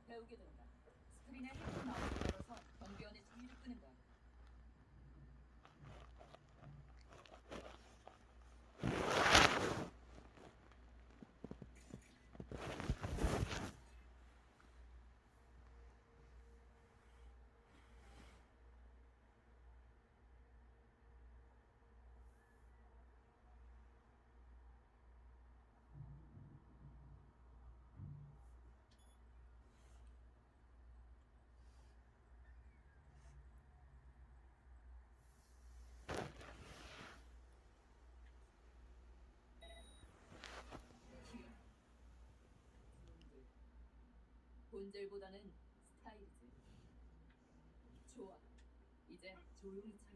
배우게 된다. 스크린에 해킹 마우스를 열어서 경비원의 주의를 끄는 거야. 본질보다는 스타일이지. 좋아. 이제 조용히 차.